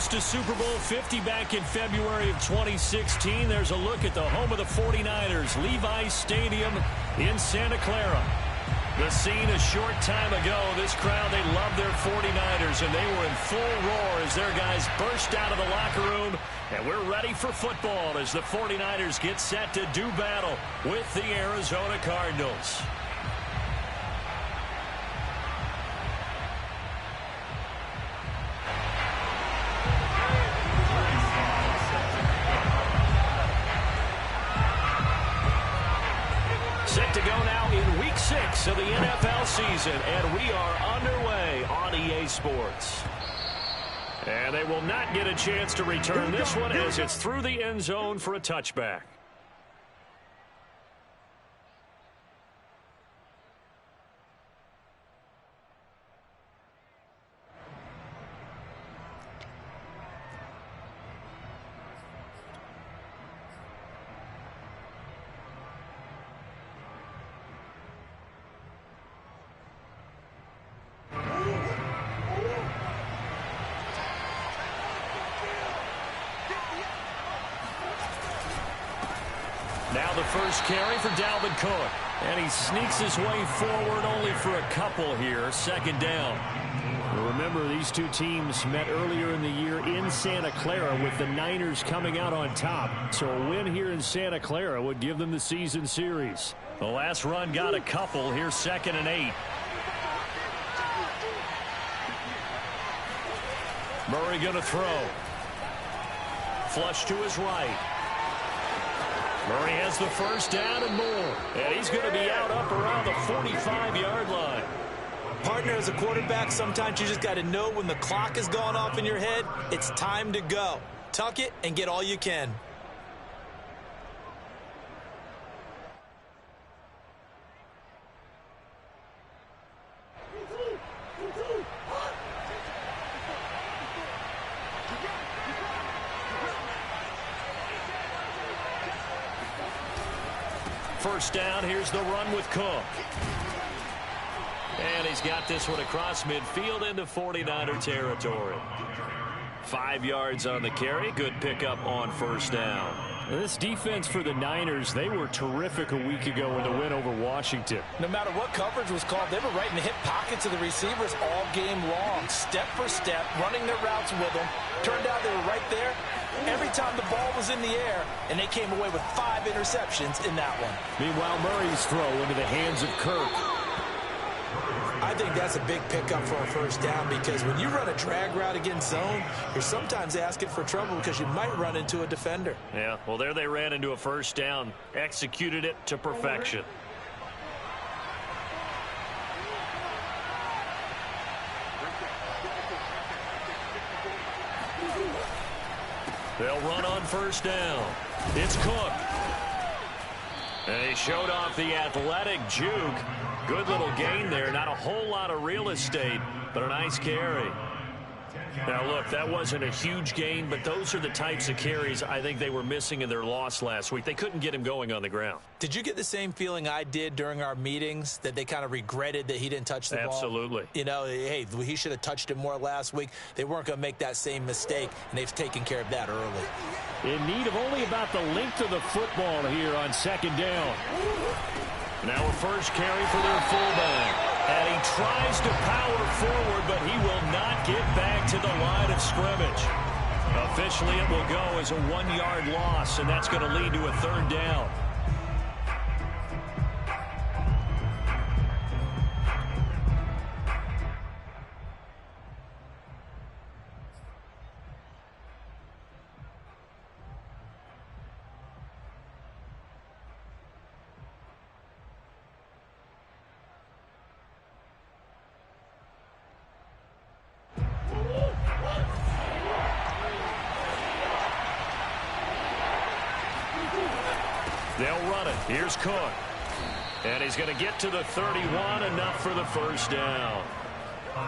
lost to Super Bowl 50 back in February of 2016. There's a look at the home of the 49ers, Levi's Stadium in Santa Clara. The scene a short time ago, this crowd, they love their 49ers, and they were in full roar as their guys burst out of the locker room. And we're ready for football as the 49ers get set to do battle with the Arizona Cardinals. Set to go now in Week 6 of the NFL season, and we are underway on EA Sports. And they will not get a chance to return this one as it's through the end zone for a touchback. Now the first carry for Dalvin Cook. And he sneaks his way forward only for a couple here. Second down. Remember, these two teams met earlier in the year in Santa Clara with the Niners coming out on top. So a win here in Santa Clara would give them the season series. The last run got a couple. Here's 2nd and 8. Murray going to throw. Flush to his right. Murray has the first down and more. And he's going to be out up around the 45-yard line. Partner, as a quarterback, sometimes you just got to know when the clock has gone off in your head, it's time to go. Tuck it and get all you can. First down, here's the run with Cook. And he's got this one across midfield into 49er territory. 5 yards on the carry. Good pickup on first down. This defense for the Niners, they were terrific a week ago in the win over Washington. No matter what coverage was called, they were right in the hip pockets of the receivers all game long. Step for step, running their routes with them. Turned out they were right there every time the ball was in the air, and they came away with 5 interceptions in that one. Meanwhile, Murray's throw into the hands of Kirk. I think that's a big pickup for a first down because when you run a drag route against zone, you're sometimes asking for trouble because you might run into a defender. Yeah, well, there they ran into a first down, executed it to perfection. They'll run on first down. It's Cook. And he showed off the athletic juke. Good little gain there. Not a whole lot of real estate, but a nice carry. Now, look, that wasn't a huge gain, but those are the types of carries I think they were missing in their loss last week. They couldn't get him going on the ground. Did you get the same feeling I did during our meetings, that they kind of regretted that he didn't touch the ball? Absolutely. You know, hey, he should have touched it more last week. They weren't going to make that same mistake, and they've taken care of that early. In need of only about the length of the football here on second down. Now a first carry for their fullback. And he tries to power forward, but he will not get back to the line of scrimmage. Officially, it will go as a 1-yard loss, and that's going to lead to a third down. They'll run it. Here's Cook. And he's going to get to the 31, enough for the first down.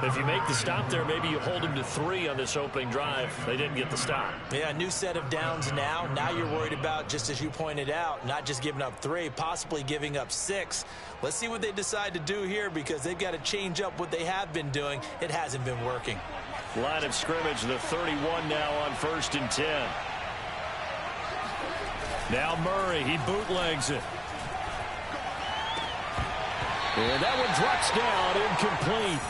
If you make the stop there, maybe you hold him to 3 on this opening drive. They didn't get the stop. Yeah, a new set of downs now. Now you're worried about, just as you pointed out, not just giving up 3, possibly giving up 6. Let's see what they decide to do here because they've got to change up what they have been doing. It hasn't been working. Line of scrimmage, the 31 now on 1st and 10. Now Murray, he bootlegs it. And that one drops down, incomplete.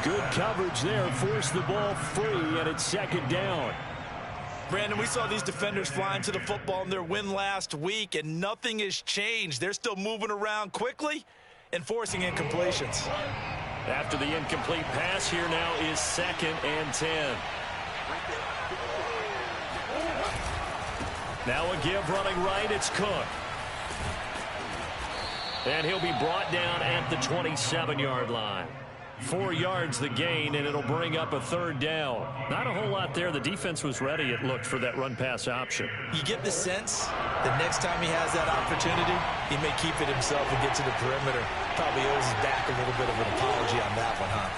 Good coverage there, forced the ball free, and it's 2nd down. Brandon, we saw these defenders flying to the football in their win last week, and nothing has changed. They're still moving around quickly and forcing incompletions. After the incomplete pass, here now is 2nd and 10. Now a give running right, it's Cook. And he'll be brought down at the 27-yard line. 4 yards the gain, and it'll bring up a 3rd down. Not a whole lot there. The defense was ready, it looked, for that run-pass option. You get the sense that next time he has that opportunity, he may keep it himself and get to the perimeter. Probably owes his back a little bit of an apology on that one, huh?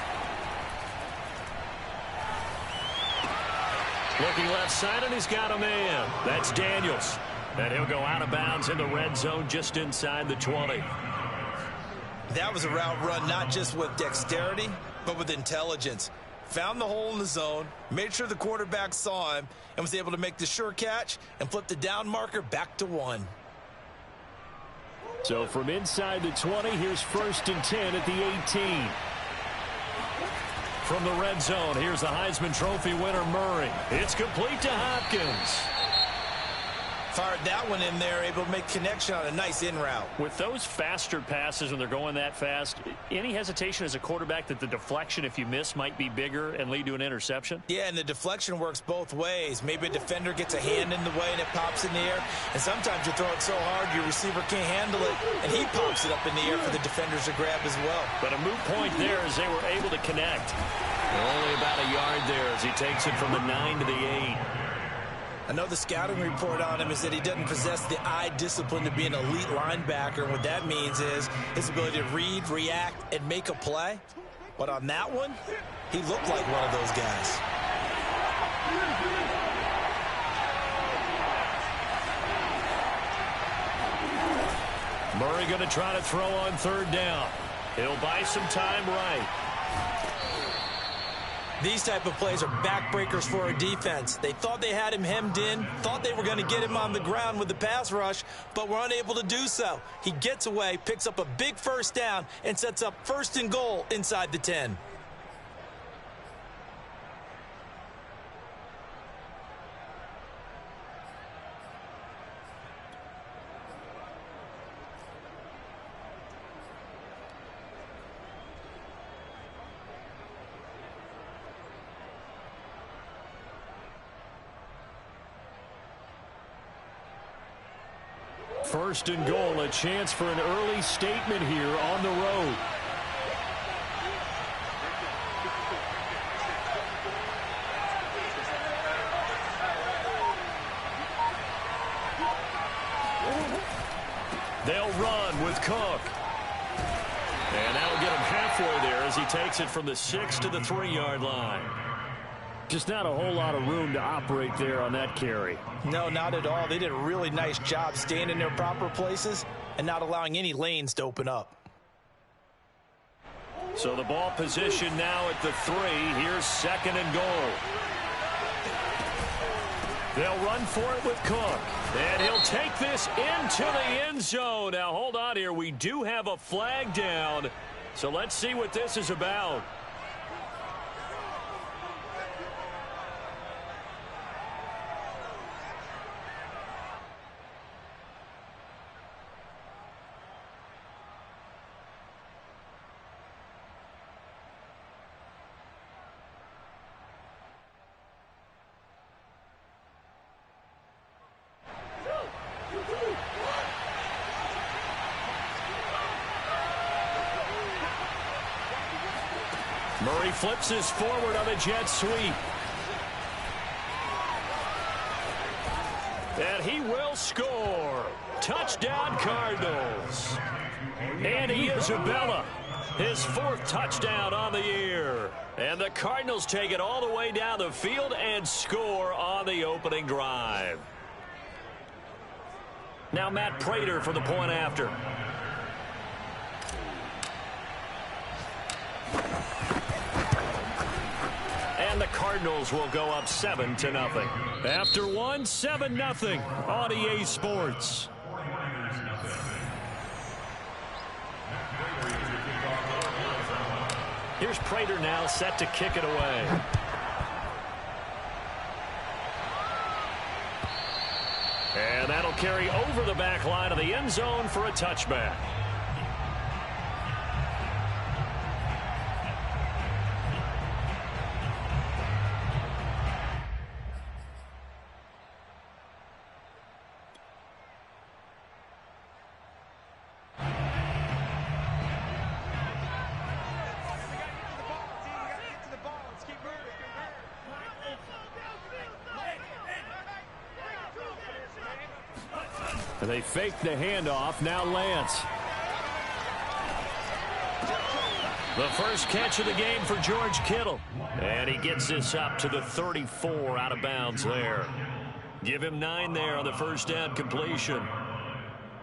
Looking left side, and he's got a man. That's Daniels. And he'll go out of bounds in the red zone just inside the 20. That was a route run not just with dexterity, but with intelligence. Found the hole in the zone, made sure the quarterback saw him, and was able to make the sure catch and flip the down marker back to 1. So from inside the 20, here's 1st and 10 at the 18. From the red zone, here's the Heisman Trophy winner, Murray. It's complete to Hopkins. Fired that one in there, able to make connection on a nice in route. With those faster passes, when they're going that fast, any hesitation as a quarterback that the deflection, if you miss, might be bigger and lead to an interception? Yeah, and the deflection works both ways. Maybe a defender gets a hand in the way and it pops in the air. And sometimes you throw it so hard your receiver can't handle it, and he pops it up in the air for the defenders to grab as well. But a moot point there as they were able to connect. Only about a yard there as he takes it from the 9 to the 8. I know the scouting report on him is that he doesn't possess the eye discipline to be an elite linebacker. And what that means is his ability to read, react, and make a play. But on that one, he looked like one of those guys. Murray going to try to throw on 3rd down. He'll buy some time right. These type of plays are backbreakers for a defense. They thought they had him hemmed in, thought they were going to get him on the ground with the pass rush, but were unable to do so. He gets away, picks up a big 1st down, and sets up 1st and goal inside the 10. First and goal, a chance for an early statement here on the road. They'll run with Cook. And that'll get him halfway there as he takes it from the 6 to the 3-yard line. Just not a whole lot of room to operate there on that carry. No, not at all. They did a really nice job staying in their proper places and not allowing any lanes to open up. So the ball position now at the 3. Here's 2nd and goal. They'll run for it with Cook. And he'll take this into the end zone. Now, hold on here. We do have a flag down. So let's see what this is about. Murray flips this forward on a jet sweep. And he will score. Touchdown, Cardinals. Andy Isabella, his 4th touchdown on the year. And the Cardinals take it all the way down the field and score on the opening drive. Now Matt Prater for the point after. And the Cardinals will go up 7-0. After one, 7-0 on EA Sports. Here's Prater now set to kick it away. And that'll carry over the back line of the end zone for a touchback. And they fake the handoff. Now Lance. The first catch of the game for George Kittle. And he gets this up to the 34 out of bounds there. Give him 9 there on the first down completion.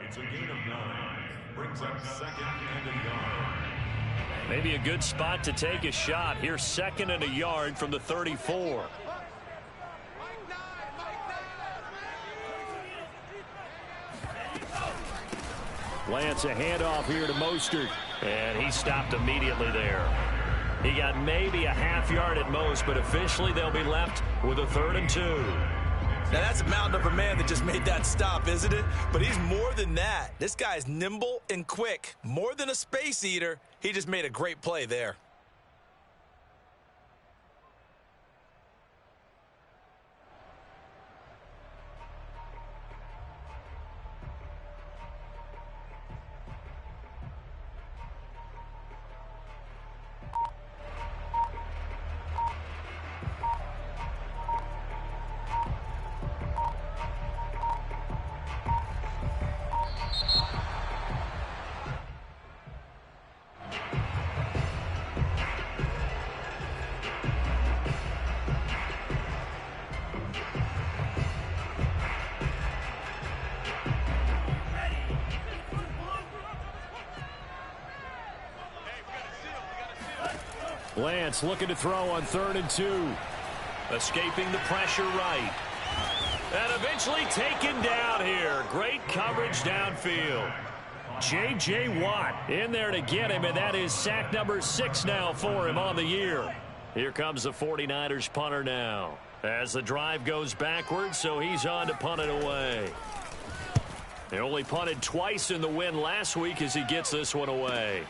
It's a gain of 9. Brings up 2nd and a yard. Maybe a good spot to take a shot. Here's 2nd and a yard from the 34. Lance, a handoff here to Mostert. And he stopped immediately there. He got maybe a half yard at most, but officially they'll be left with a 3rd and 2. Now, that's a mountain of a man that just made that stop, isn't it? But he's more than that. This guy's nimble and quick. More than a space eater. He just made a great play there. Lance looking to throw on 3rd and 2. Escaping the pressure right. And eventually taken down here. Great coverage downfield. J.J. Watt in there to get him, and that is sack number 6 now for him on the year. Here comes the 49ers punter now. As the drive goes backwards, so he's on to punt it away. They only punted twice in the win last week as he gets this one away.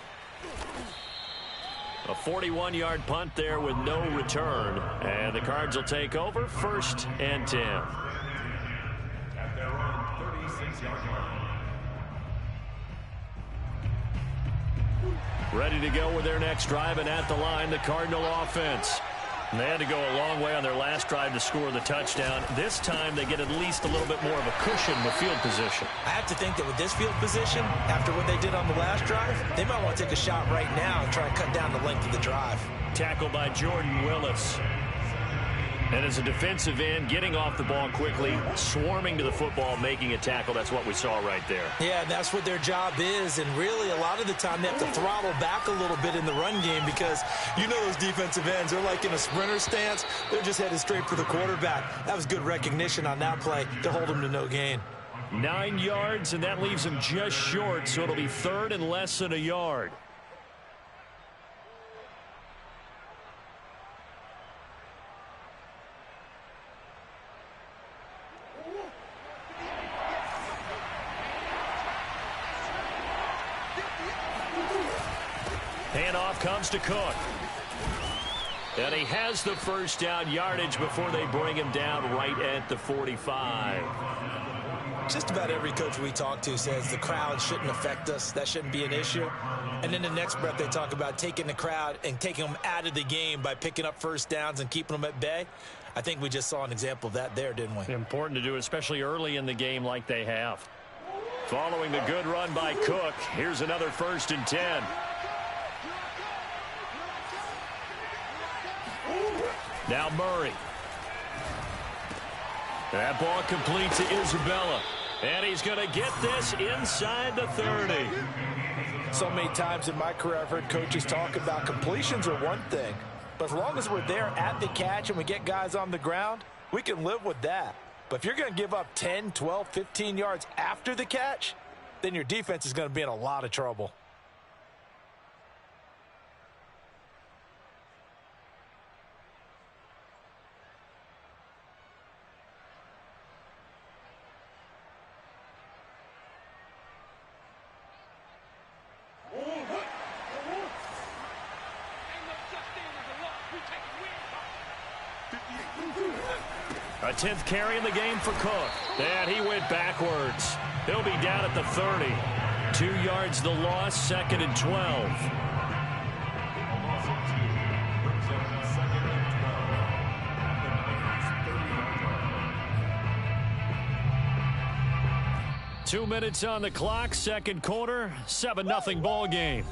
A 41-yard punt there with no return. And the Cards will take over 1st and 10. At their own 36-yard line. Ready to go with their next drive, and at the line, the Cardinal offense. And they had to go a long way on their last drive to score the touchdown. This time they get at least a little bit more of a cushion with field position. I have to think that with this field position, after what they did on the last drive, they might want to take a shot right now and try to cut down the length of the drive. Tackled by Jordan Willis. And as a defensive end, getting off the ball quickly, swarming to the football, making a tackle. That's what we saw right there. Yeah, that's what their job is. And really, a lot of the time, they have to throttle back a little bit in the run game because you know those defensive ends, they're like in a sprinter stance. They're just headed straight for the quarterback. That was good recognition on that play to hold them to no gain. 9 yards, and that leaves them just short, so it'll be 3rd and less than a yard. Handoff comes to Cook. And he has the first down yardage before they bring him down right at the 45. Just about every coach we talk to says the crowd shouldn't affect us. That shouldn't be an issue. And in the next breath, they talk about taking the crowd and taking them out of the game by picking up first downs and keeping them at bay. I think we just saw an example of that there, didn't we? Important to do, especially early in the game like they have. Following the good run by Cook, here's another 1st and 10. Now Murray. That ball complete to Isabella. And he's going to get this inside the 30. So many times in my career, I've heard coaches talk about completions are one thing, But as long as we're there at the catch and we get guys on the ground, we can live with that. But if you're going to give up 10, 12, 15 yards after the catch, then your defense is going to be in a lot of trouble. A 10th carry in the game for Cook. And he went backwards. He'll be down at the 30. 2 yards the loss, 2nd and 12. Two minutes on the clock, second quarter, 7-0 ball game.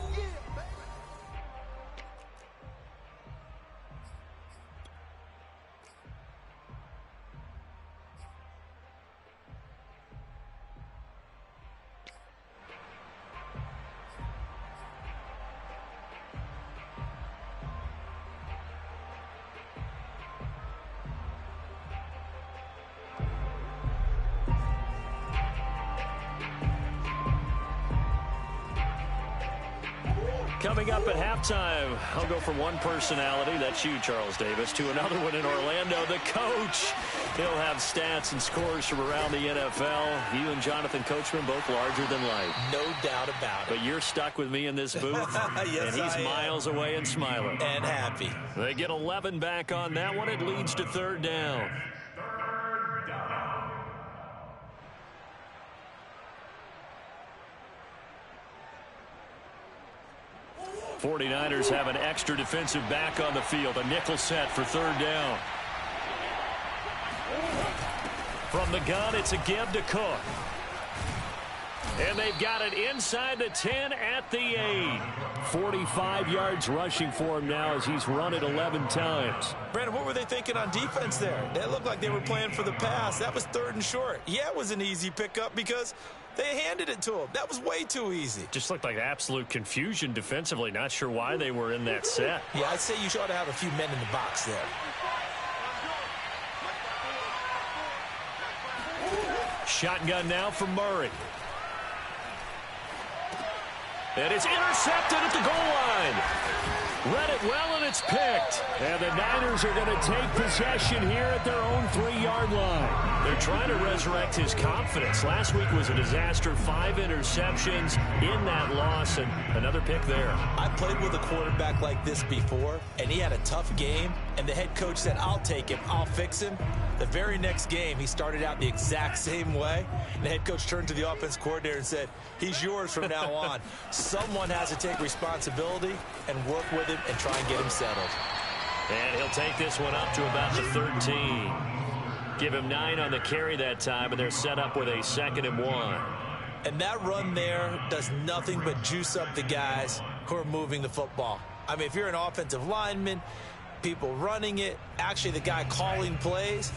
Coming up at halftime, I'll go from one personality, that's you, Charles Davis, to another one in Orlando, the coach. He'll have stats and scores from around the NFL. You and Jonathan Coachman both larger than life. No doubt about it. But you're stuck with me in this booth, yes, and he's miles away and smiling. And happy. They get 11 back on that one. It leads to third down. 49ers have an extra defensive back on the field. A nickel set for third down. From the gun, it's a give to Cook. And they've got it inside the 10 at the 8. 45 yards rushing for him now as he's run it 11 times. Brandon, what were they thinking on defense there? They looked like they were playing for the pass. That was 3rd and short. Yeah, it was an easy pickup because they handed it to him. That was way too easy. Just looked like absolute confusion defensively. Not sure why they were in that set. Yeah, I'd say you ought to have a few men in the box there. Shotgun now for Murray. And it's intercepted at the goal line. Read it well, and it's picked. And the Niners are going to take possession here at their own 3-yard line. They're trying to resurrect his confidence. Last week was a disaster. 5 interceptions in that loss, and another pick there. I played with a quarterback like this before, and he had a tough game, and the head coach said, I'll take him, I'll fix him. The very next game, he started out the exact same way. And the head coach turned to the offense coordinator and said, he's yours from now on. Someone has to take responsibility and work with him and try and get him settled. And he'll take this one up to about the 13. Give him 9 on the carry that time, and they're set up with a 2nd and 1. And that run there does nothing but juice up the guys who are moving the football. I mean, if you're an offensive lineman, people running it, actually the guy calling plays,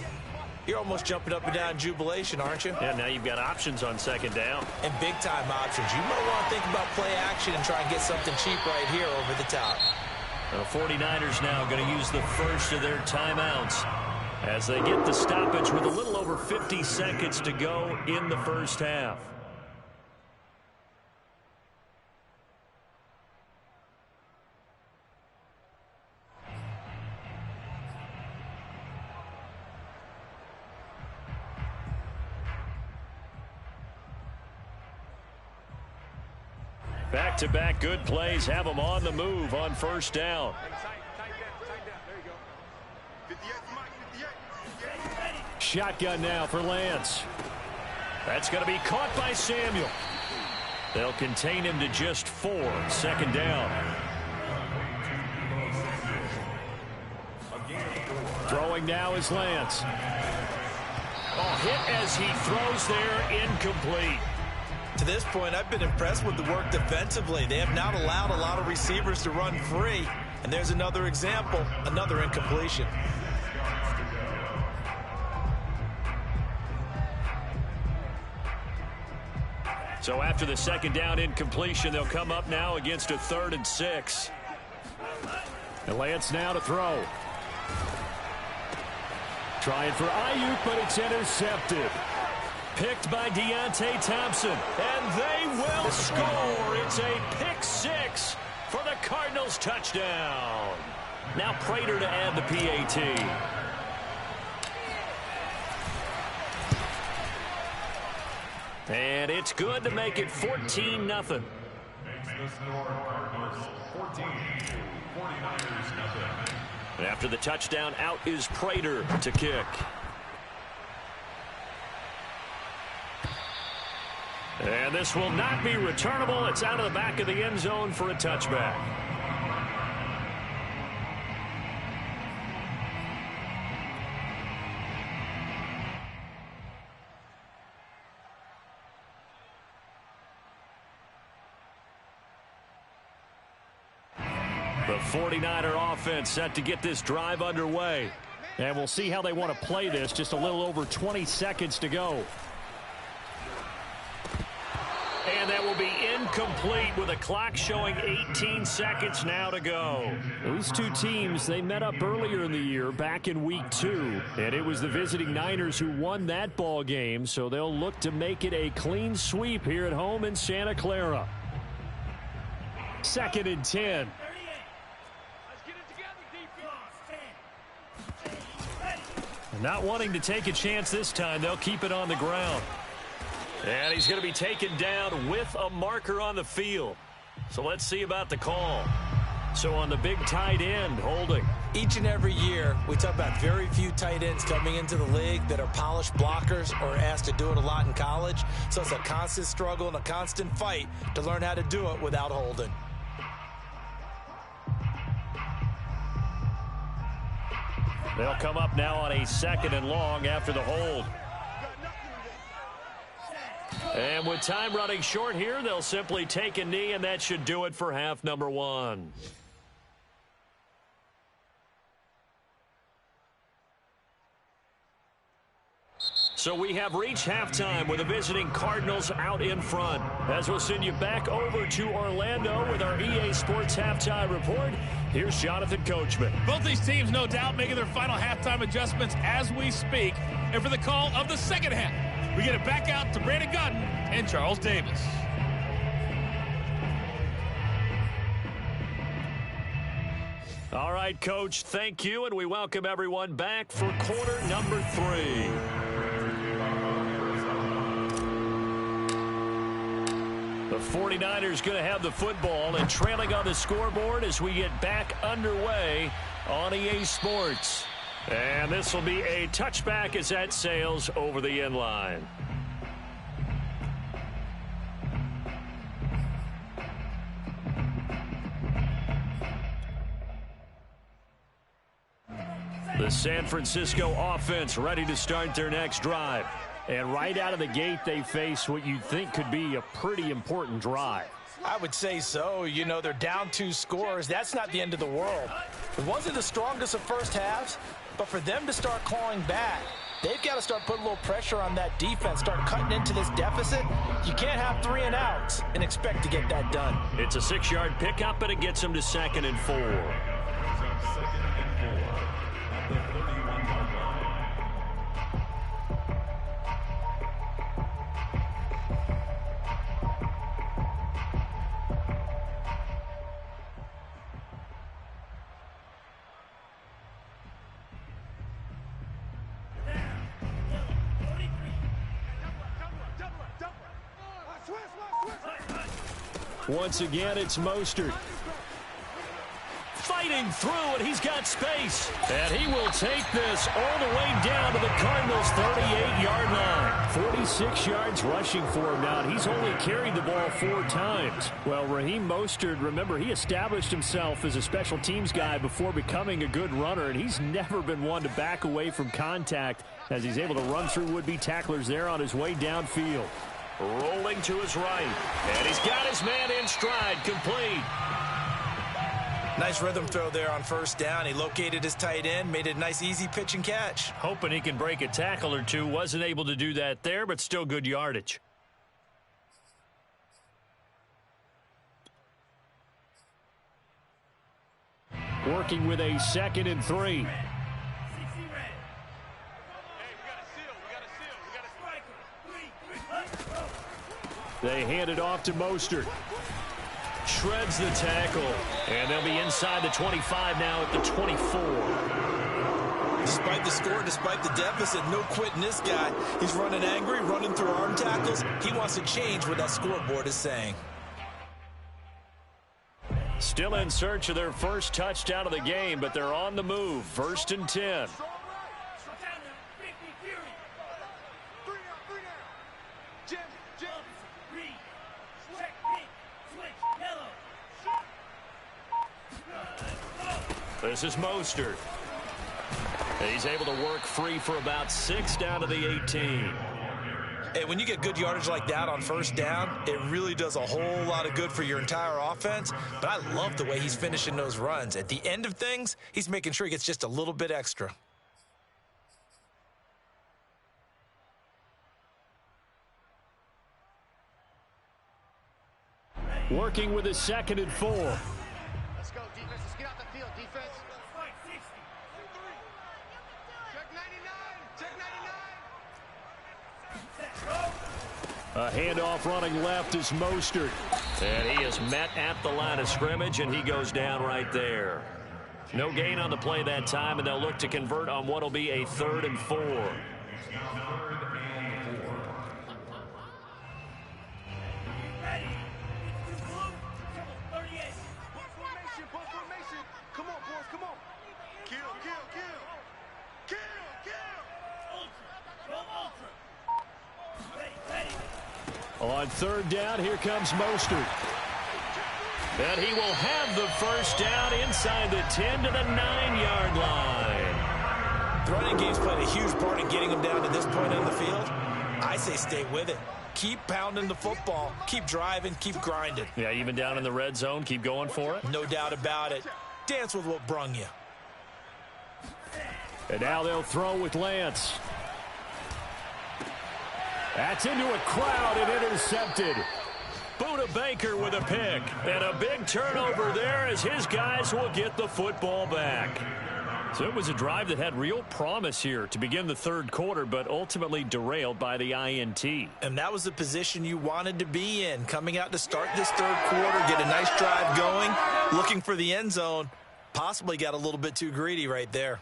you're almost jumping up and down in jubilation, aren't you? Yeah, now you've got options on 2nd down. And big-time options. You might want to think about play action and try and get something cheap right here over the top. The 49ers now going to use the first of their timeouts as they get the stoppage with a little over 50 seconds to go in the first half. Back-to-back good plays have them on the move on first down. Shotgun now for Lance. That's going to be caught by Samuel. They'll contain him to just 4. 2nd down. Throwing now is Lance. Oh, hit as he throws there, incomplete. To this point, I've been impressed with the work defensively. They have not allowed a lot of receivers to run free. And there's another example, another incompletion. So after the 2nd down incompletion, they'll come up now against a 3rd and 6. And Lance now to throw. Trying for Ayuk, but it's intercepted. Picked by Deontay Thompson. And they will score. It's a pick six for the Cardinals touchdown. Now Prater to add the PAT. And it's good to make it 14-0. Makes the score Cardinals 14, 49ers nothing. After the touchdown, out is Prater to kick. And this will not be returnable. It's out of the back of the end zone for a touchback. The 49er offense set to get this drive underway. And we'll see how they want to play this. Just a little over 20 seconds to go. And that will be incomplete with a clock showing 18 seconds now to go. These two teams, they met up earlier in the year back in week 2. And it was the visiting Niners who won that ball game. So they'll look to make it a clean sweep here at home in Santa Clara. 2nd and 10. Not wanting to take a chance this time, they'll keep it on the ground. And he's going to be taken down with a marker on the field. So let's see about the call. So on the big tight end, holding. Each and every year, we talk about very few tight ends coming into the league that are polished blockers or asked to do it a lot in college. So it's a constant struggle and a constant fight to learn how to do it without holding. They'll come up now on a 2nd and long after the hold. And with time running short here, they'll simply take a knee, and that should do it for half number 1. So we have reached halftime with the visiting Cardinals out in front. As we'll send you back over to Orlando with our EA Sports Halftime Report, here's Jonathan Coachman. Both these teams, no doubt, making their final halftime adjustments as we speak. And for the call of the second half, we get it back out to Brandon Gaudin and Charles Davis. All right, Coach, thank you, and we welcome everyone back for quarter number 3. The 49ers going to have the football and trailing on the scoreboard as we get back underway on EA Sports. And this will be a touchback as that sails over the end line. The San Francisco offense ready to start their next drive. And right out of the gate, they face what you'd think could be a pretty important drive. I would say so. You know, they're down 2 scores. That's not the end of the world. It wasn't the strongest of first halves, but for them to start clawing back, they've got to start putting a little pressure on that defense, start cutting into this deficit. You can't have 3 and outs and expect to get that done. It's a 6-yard pickup, and it gets them to 2nd and 4. Once again, it's Mostert. Fighting through, and he's got space. And he will take this all the way down to the Cardinals' 38-yard line. 46 yards rushing for him now, and he's only carried the ball 4 times. Well, Raheem Mostert, remember, he established himself as a special teams guy before becoming a good runner, and he's never been one to back away from contact as he's able to run through would-be tacklers there on his way downfield. Rolling to his right, and he's got his man in stride, complete. Nice rhythm throw there on first down. He located his tight end, made it a nice easy pitch and catch. Hoping he can break a tackle or two. Wasn't able to do that there, but still good yardage. working with a 2nd and 3. They hand it off to Mostert. Shreds the tackle. And they'll be inside the 25 now at the 24. Despite the score, despite the deficit, no quitting this guy. He's running angry, running through arm tackles. He wants to change what that scoreboard is saying. Still in search of their first touchdown of the game, but they're on the move. 1st and 10. This is Mostert. He's able to work free for about 6 down to the 18. Hey, when you get good yardage like that on 1st down, it really does a whole lot of good for your entire offense. But I love the way he's finishing those runs. At the end of things, he's making sure he gets just a little bit extra. Working with a 2nd and 4. Let's go, defense. Let's get out the field, defense. Check 99. Check 99. A handoff running left is Mostert. And he is met at the line of scrimmage, and he goes down right there. No gain on the play that time, and they'll look to convert on what will be a 3rd and 4. On 3rd down, here comes Mostert. And he will have the 1st down inside the 10 to the 9-yard line. The running game's played a huge part in getting him down to this point on the field. I say stay with it. Keep pounding the football. Keep driving. Keep grinding. Yeah, even down in the red zone, keep going for it. No doubt about it. Dance with what brung you. And now they'll throw with Lance. That's into a crowd and intercepted. Buda Baker with a pick. And a big turnover there as his guys will get the football back. So it was a drive that had real promise here to begin the 3rd quarter, but ultimately derailed by the INT. And that was the position you wanted to be in. Coming out to start this 3rd quarter, get a nice drive going, looking for the end zone. Possibly got a little bit too greedy right there.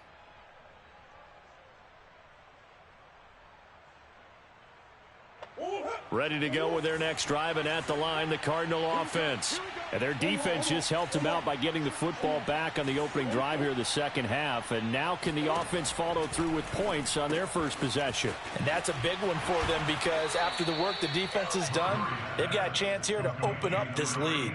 Ready to go with their next drive, and at the line, the Cardinal offense. And their defense just helped them out by getting the football back on the opening drive here in the 2nd half. And now can the offense follow through with points on their first possession? And that's a big one for them because after the work the defense has done, they've got a chance here to open up this lead.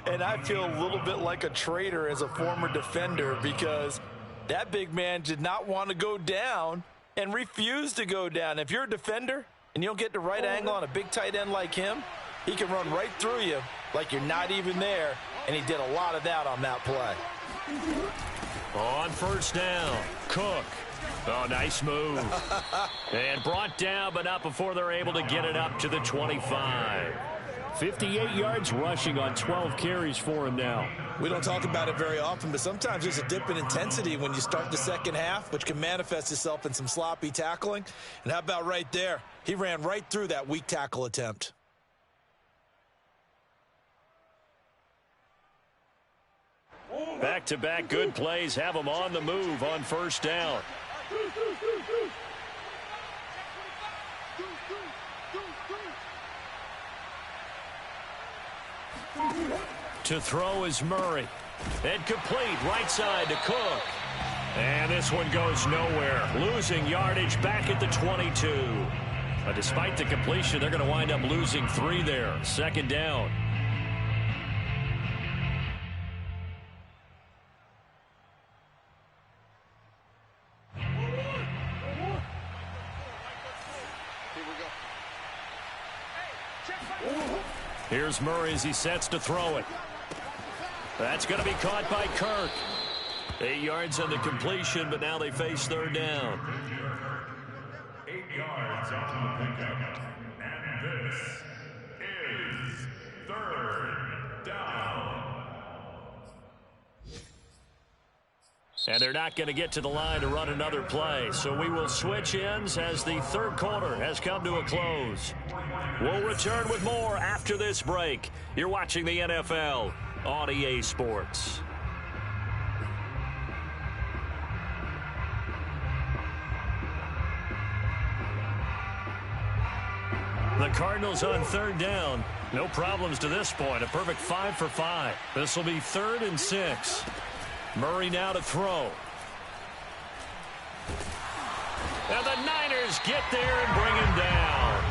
And I feel a little bit like a traitor as a former defender because that big man did not want to go down and refused to go down. If you're a defender and you don't get the right angle on a big tight end like him, he can run right through you like you're not even there, and he did a lot of that on that play. On 1st down, Cook. Oh, nice move. And brought down, but not before they're able to get it up to the 25. 58 yards rushing on 12 carries for him now. We don't talk about it very often, but sometimes there's a dip in intensity when you start the 2nd half, which can manifest itself in some sloppy tackling. And how about right there? He ran right through that weak tackle attempt. Back-to-back good plays have them on the move on 1st down. To throw is Murray. And complete right side to Cook. And this one goes nowhere. Losing yardage back at the 22. But despite the completion, they're going to wind up losing 3 there. 2nd down. Here's Murray as he sets to throw it. That's going to be caught by Kirk. 8 yards on the completion, but now they face 3rd down. 8 yards on the pickup. And this is 3rd down. And they're not going to get to the line to run another play. So we will switch ends as the third quarter has come to a close. We'll return with more after this break. You're watching the NFL on EA Sports. The Cardinals on third down. No problems to this point. A perfect 5 for 5. This will be 3rd and 6. Murray now to throw. And the Niners get there and bring him down.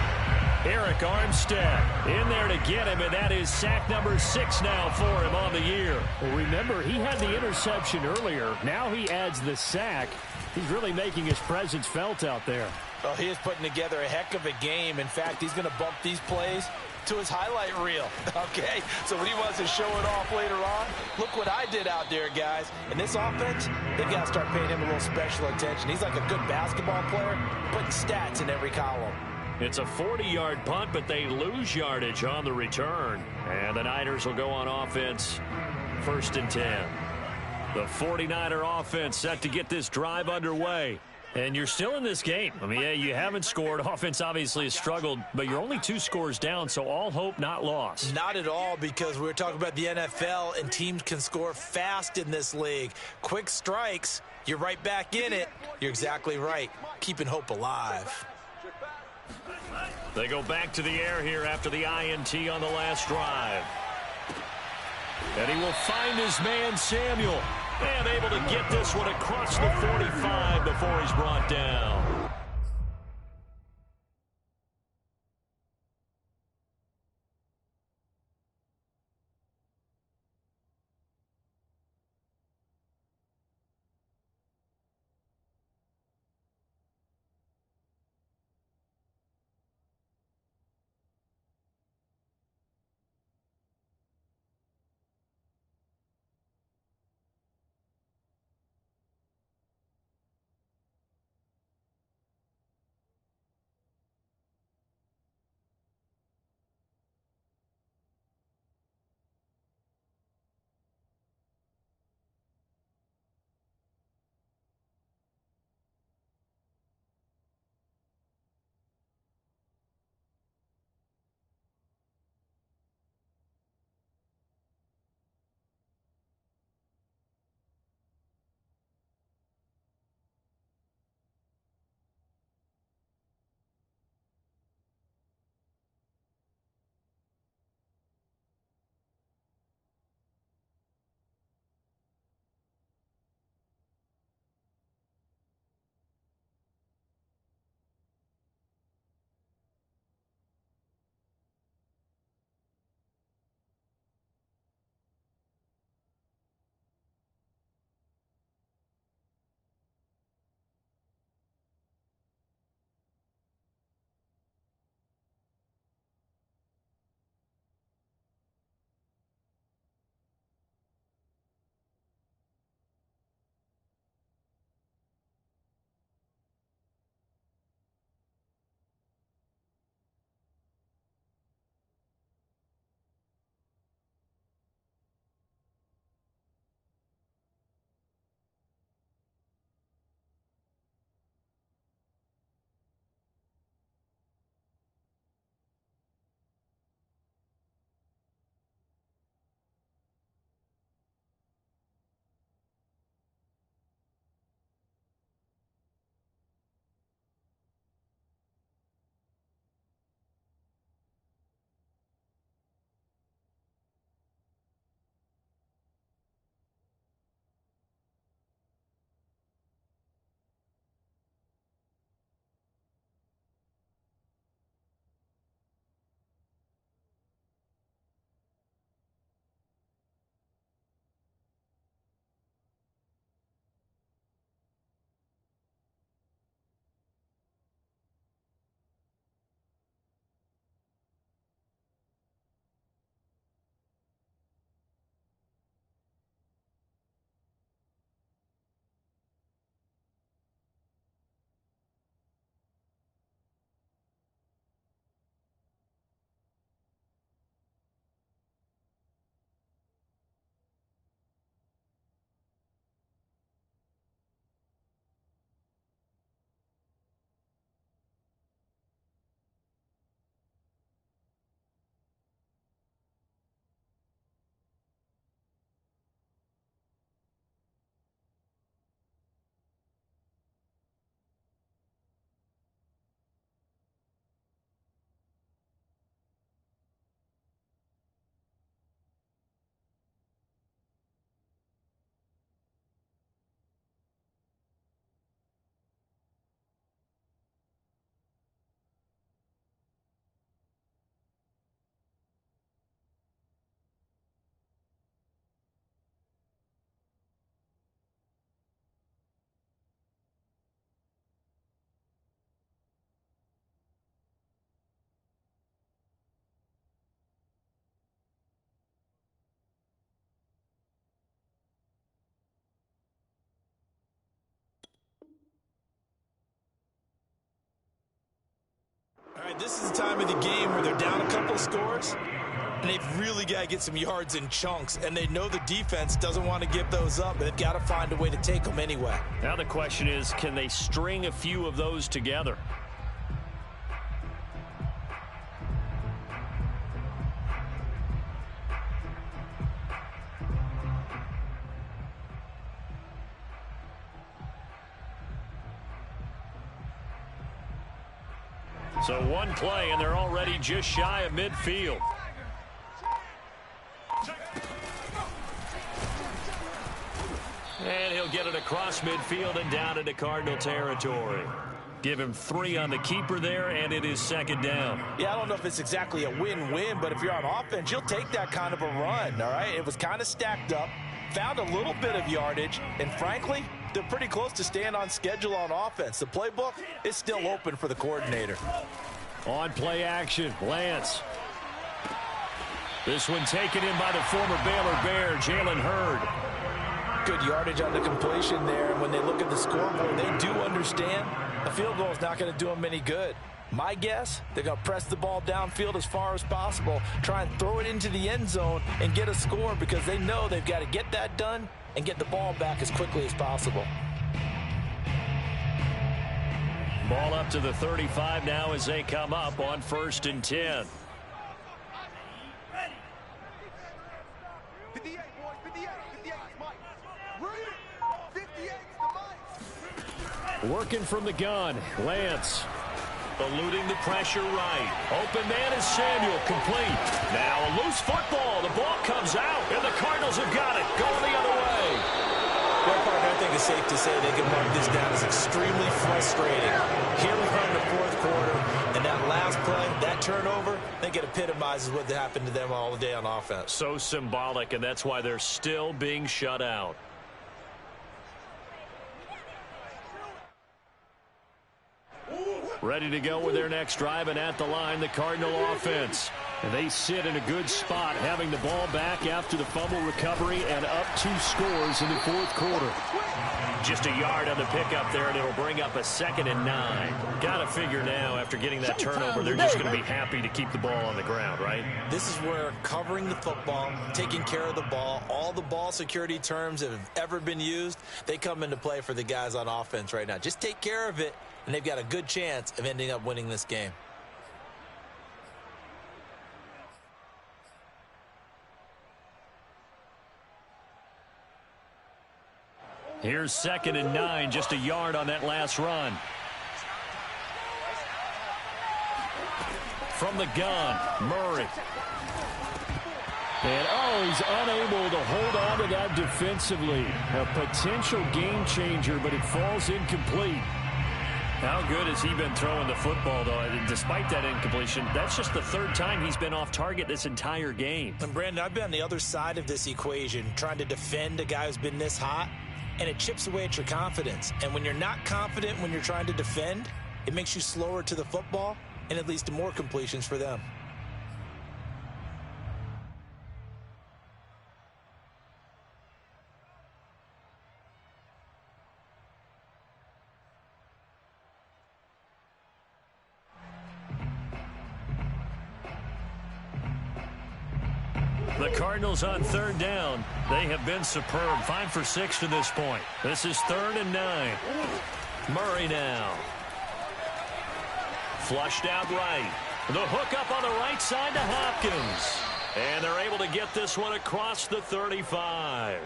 Eric Armstead in there to get him, and that is sack number 6 now for him on the year. Well, remember, he had the interception earlier. Now he adds the sack. He's really making his presence felt out there. Well, he is putting together a heck of a game. In fact, he's going to bump these plays to his highlight reel, okay? So when he wants to show it off later on, look what I did out there, guys. And this offense, they've got to start paying him a little special attention. He's like a good basketball player, putting stats in every column. It's a 40-yard punt, but they lose yardage on the return. And the Niners will go on offense, 1st and 10. The 49er offense set to get this drive underway. And you're still in this game. I mean, yeah, you haven't scored. Offense obviously has struggled, but you're only 2 scores down, so all hope not lost. Not at all, because we were talking about the NFL, and teams can score fast in this league. Quick strikes, you're right back in it. You're exactly right. Keeping hope alive. They go back to the air here after the INT on the last drive. And he will find his man, Samuel. And able to get this one across the 45 before he's brought down. Brad, this is the time of the game where they're down a couple of scores, and they've really got to get some yards in chunks, and they know the defense doesn't want to give those up, but they've got to find a way to take them anyway. Now the question is, can they string a few of those together? So one play, and they're already just shy of midfield. And he'll get it across midfield and down into Cardinal territory. Give him 3 on the keeper there, and it is second down. Yeah, I don't know if it's exactly a win-win, but if you're on offense, you'll take that kind of a run, all right? It was kind of stacked up, found a little bit of yardage, and frankly, they're pretty close to staying on schedule on offense. The playbook is still open for the coordinator. On play action, Lance. This one taken in by the former Baylor Bear, Jalen Hurd. Good yardage on the completion there, and when they look at the scoreboard, they do understand a field goal is not going to do them any good. My guess, they're going to press the ball downfield as far as possible, try and throw it into the end zone and get a score because they know they've got to get that done and get the ball back as quickly as possible. Ball up to the 35 now as they come up on 1st and 10. 58, boys, 58, 58, Mike. Ready? 58, the Mike. Working from the gun, Lance. Eluding the pressure right. Open man is Samuel, complete. Now a loose football. The ball comes out, and the Cardinals have got it. Going the other way. Well, partner, I think it's safe to say they can mark this down as extremely frustrating. Here we are in the 4th quarter, and that last play, that turnover, I think it epitomizes what happened to them all day on offense. So symbolic, and that's why they're still being shut out. Ready to go with their next drive, and at the line, the Cardinal offense. And they sit in a good spot, having the ball back after the fumble recovery and up 2 scores in the 4th quarter. Just a yard on the pickup there, and it'll bring up a 2nd and 9. Got to figure now, after getting that turnover, they're just going to be happy to keep the ball on the ground, right? This is where covering the football, taking care of the ball, all the ball security terms that have ever been used, they come into play for the guys on offense right now. Just take care of it, and they've got a good chance of ending up winning this game. Here's 2nd and 9, just a yard on that last run. From the gun, Murray. And, he's unable to hold on to that defensively. A potential game changer, but it falls incomplete. How good has he been throwing the football, though? Despite that incompletion, that's just the 3rd time he's been off target this entire game. And, Brandon, I've been on the other side of this equation, trying to defend a guy who's been this hot, and it chips away at your confidence. And when you're not confident when you're trying to defend, it makes you slower to the football, and it leads to more completions for them. The Cardinals on 3rd down. They have been superb. 5 for 6 to this point. This is 3rd and 9. Murray now. Flushed out right. The hook up on the right side to Hopkins. And they're able to get this one across the 35.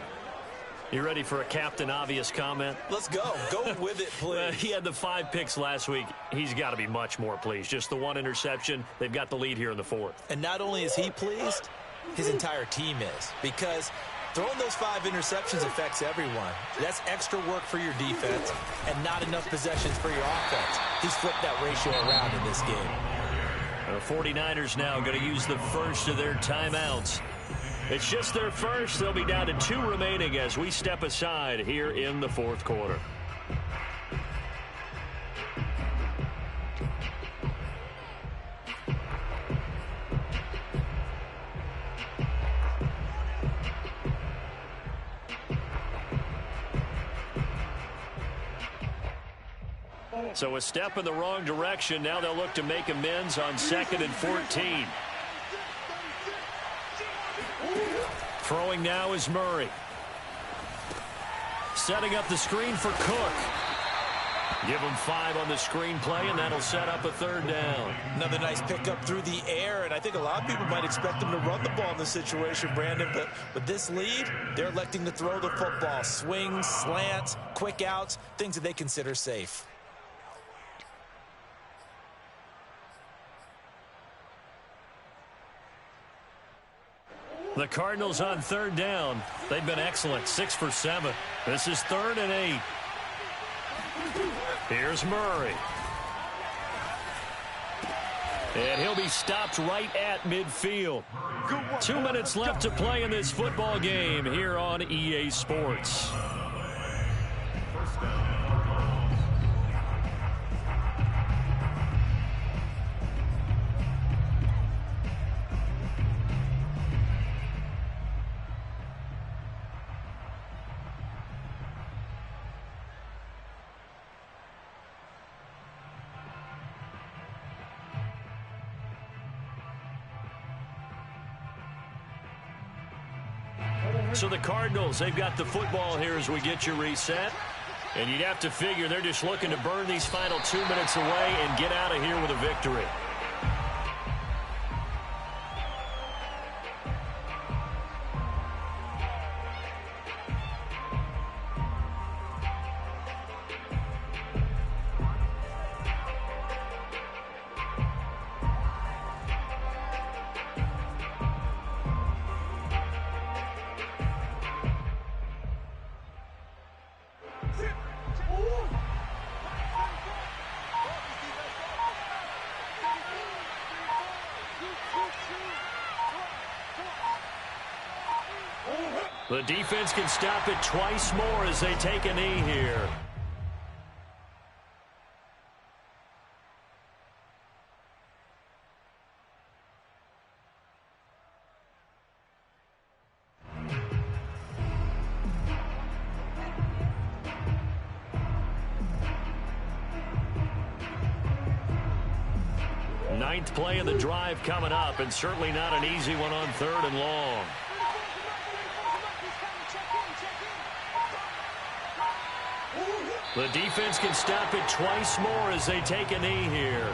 You ready for a Captain Obvious comment? Let's go. Go with it, please. He had the 5 picks last week. He's got to be much more pleased. Just the 1 interception. They've got the lead here in the 4th. And not only is he pleased, his entire team is. Because throwing those 5 interceptions affects everyone. That's extra work for your defense and not enough possessions for your offense. He's flipped that ratio around in this game. The 49ers now going to use the first of their timeouts. It's just their first. They'll be down to 2 remaining as we step aside here in the 4th quarter. So a step in the wrong direction. Now they'll look to make amends on 2nd and 14. Throwing now is Murray. Setting up the screen for Cook. Give him 5 on the screenplay, and that'll set up a 3rd down. Another nice pickup through the air, and I think a lot of people might expect them to run the ball in this situation, Brandon, but with this lead, they're electing to throw the football. Swings, slants, quick outs, things that they consider safe. The Cardinals on 3rd down. They've been excellent, 6 for 7. This is 3rd and 8. Here's Murray. And he'll be stopped right at midfield. 2 minutes left to play in this football game here on EA Sports. So the Cardinals, they've got the football here as we get you reset. And you'd have to figure they're just looking to burn these final 2 minutes away and get out of here with a victory. The defense can stop it twice more as they take a knee here. Ninth play of the drive coming up, and certainly not an easy one on 3rd and long. The defense can stop it twice more as they take a knee here.